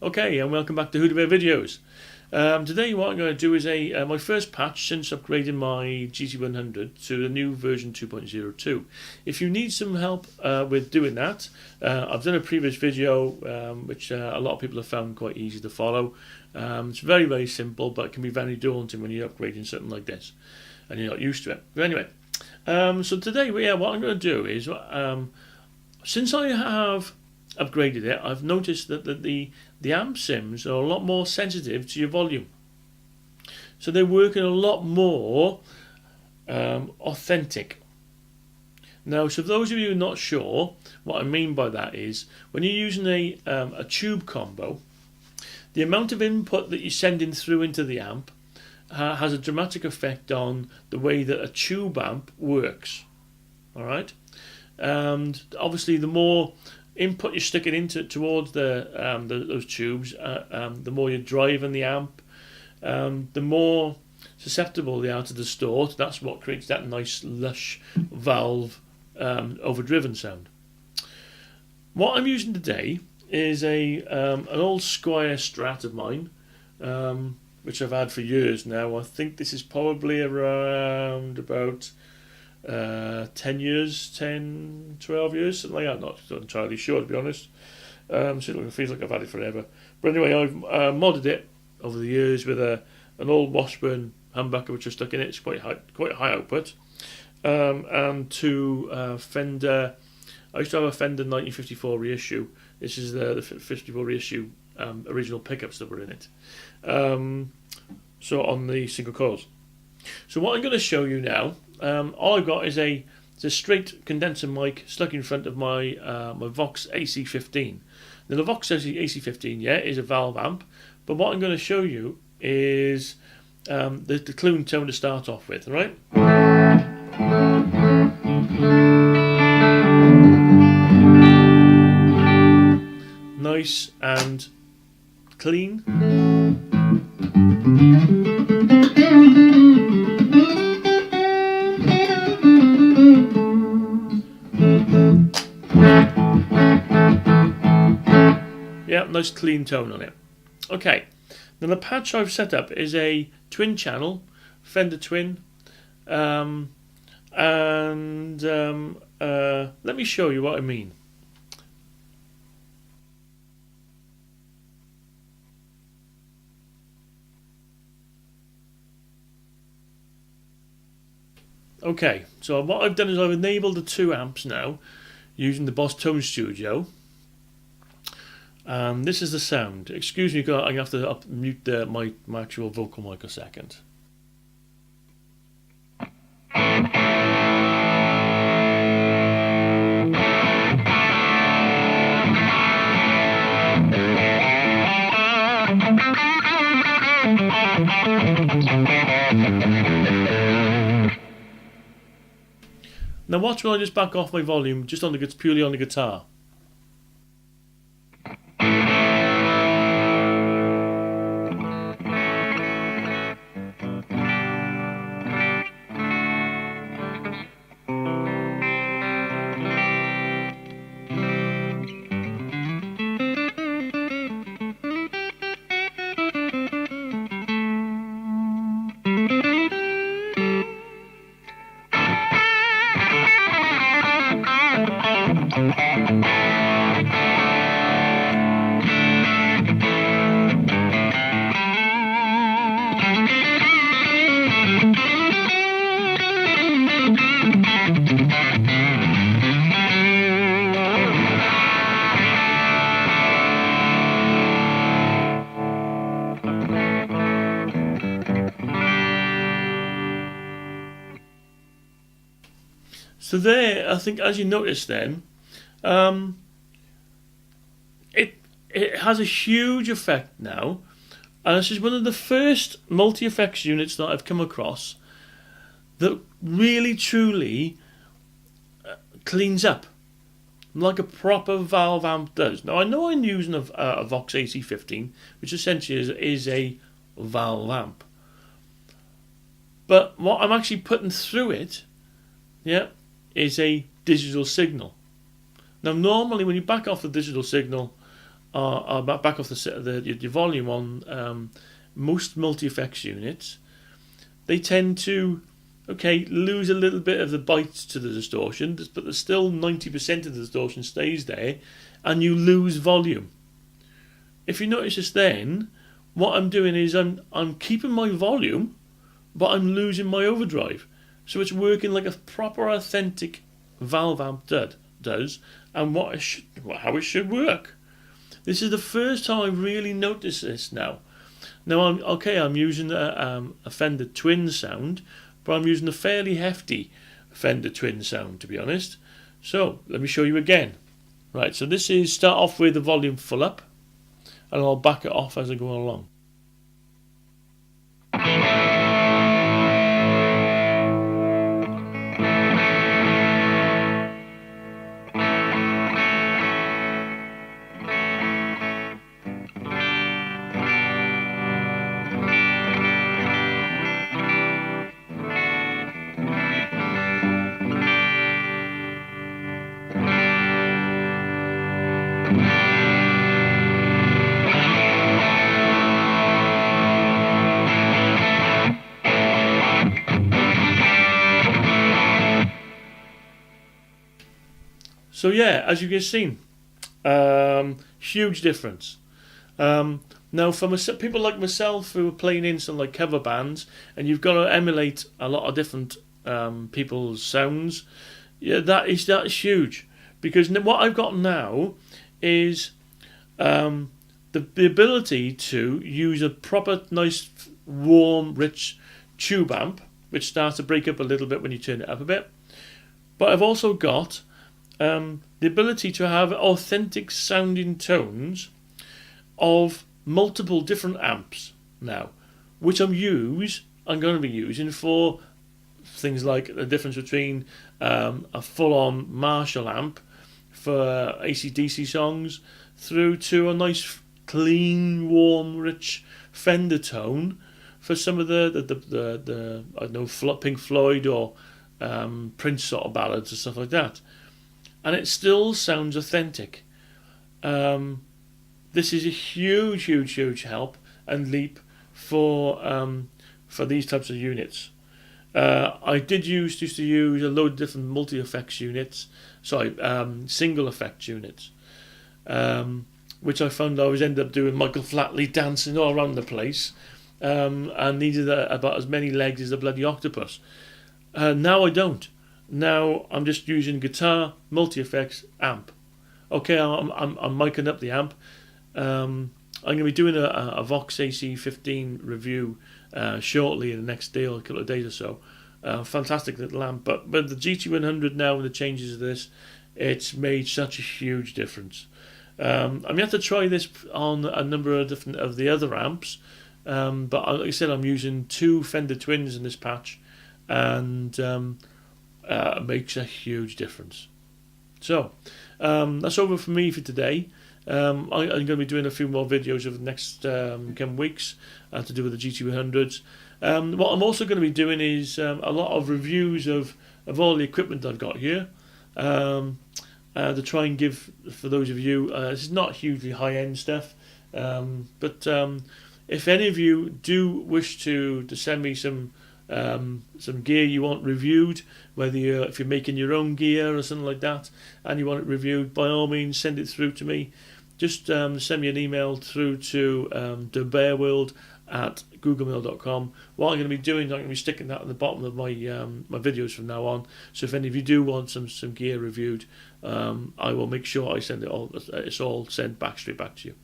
Okay, and welcome back to Who Bear Videos. Today what I'm going to do is my first patch since upgrading my GT100 to the new version 2.02. If you need some help with doing that, I've done a previous video which a lot of people have found quite easy to follow. It's very simple, but it can be very daunting when you're upgrading something like this and you're not used to it. But anyway, so today what I'm going to do is since I have upgraded it, I've noticed that the amp sims are a lot more sensitive to your volume, so they're working a lot more authentic. Now, so for those of you who are not sure, what I mean by that is when you're using a tube combo, the amount of input that you're sending through into the amp has a dramatic effect on the way that a tube amp works. All right, and obviously the more input you're sticking into towards those tubes, the more you're driving the amp, the more susceptible they are to distort. That's what creates that nice lush valve overdriven sound. What I'm using today is an old Squire Strat of mine, which I've had for years now. I think this is probably around about 10 years, 10, 12 years, something like that. Not entirely sure, to be honest. So it feels like I've had it forever. But anyway, I've modded it over the years with an old Washburn humbucker which I stuck in it. It's quite high output. And two Fender. I used to have a Fender 1954 reissue. This is the 54 reissue original pickups that were in it. So on the single coils. So what I'm going to show you now, all I've got is a straight condenser mic stuck in front of my my Vox AC15. Now the Vox AC15, is a valve amp, but what I'm going to show you is the clune tone to start off with, right? Nice and clean. Yeah, nice clean tone on it. Okay, now the patch I've set up is a twin channel, Fender Twin, and let me show you what I mean. Okay, so what I've done is I've enabled the two amps now using the Boss Tone Studio. This is the sound. Excuse me, I have to mute my actual vocal mic a second. Now watch when I just back off my volume just purely on the guitar. So there, I think, as you notice then, it has a huge effect now, and this is one of the first multi-effects units that I've come across that really truly cleans up like a proper valve amp does. Now I know I'm using a Vox AC15, which essentially is a valve amp, but what I'm actually putting through it, is a digital signal. Now normally when you back off the digital signal are back off your volume on most multi-effects units, they tend to lose a little bit of the bite to the distortion, but there's still 90% of the distortion stays there, and you lose volume. If you notice this, then what I'm doing is I'm keeping my volume, but I'm losing my overdrive. So it's working like a proper authentic valve amp does, and how it should work. This is the first time I've really noticed this now. Now I'm using a Fender Twin sound, but I'm using a fairly hefty Fender Twin sound, to be honest. So let me show you again. Right, so this is start off with the volume full up, and I'll back it off as I go along. So yeah, as you can see, huge difference. Now, for people like myself who are playing in some like cover bands, and you've got to emulate a lot of different people's sounds, yeah, that is huge. Because what I've got now is the ability to use a proper, nice, warm, rich tube amp, which starts to break up a little bit when you turn it up a bit. But I've also got the ability to have authentic sounding tones of multiple different amps now, which I'm going to be using for things like the difference between a full-on Marshall amp for AC/DC songs through to a nice, clean, warm, rich Fender tone for some of the I don't know, Pink Floyd or Prince sort of ballads and stuff like that. And it still sounds authentic. This is a huge help and leap for these types of units. I used to use a load of different multi-effects units, single effect units, which I found I was ended up doing Michael Flatley dancing all around the place, and needed about as many legs as a bloody octopus. Now I don't. Now I'm just using guitar, multi-effects, amp. Okay, I'm micing up the amp. I'm going to be doing a Vox AC15 review shortly in the next day or a couple of days or so. Fantastic little amp, but the GT100 now and the changes of this, it's made such a huge difference. I'm going to have to try this on a number of different of the other amps, but like I said, I'm using 2 Fender Twins in this patch, and it makes a huge difference. So that's over for me for today. I'm going to be doing a few more videos over the next coming weeks to do with the GT100s. What I'm also going to be doing is a lot of reviews of all the equipment I've got here, to try and give, for those of you, this is not hugely high-end stuff, but if any of you do wish to send me some gear you want reviewed, whether if you're making your own gear or something like that and you want it reviewed, by all means send it through to me. Just send me an email through to thebearworld@googlemail.com. What I'm going to be doing, I'm going to be sticking that at the bottom of my my videos from now on. So if any of you do want some gear reviewed, I will make sure I send it all. It's all sent straight back to you.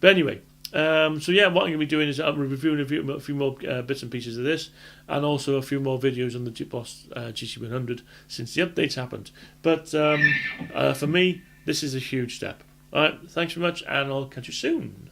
But anyway, so yeah, what I'm going to be doing is I'm reviewing a few more bits and pieces of this, and also a few more videos on the Boss GT100 since the updates happened. But for me, this is a huge step. All right, thanks very much, and I'll catch you soon.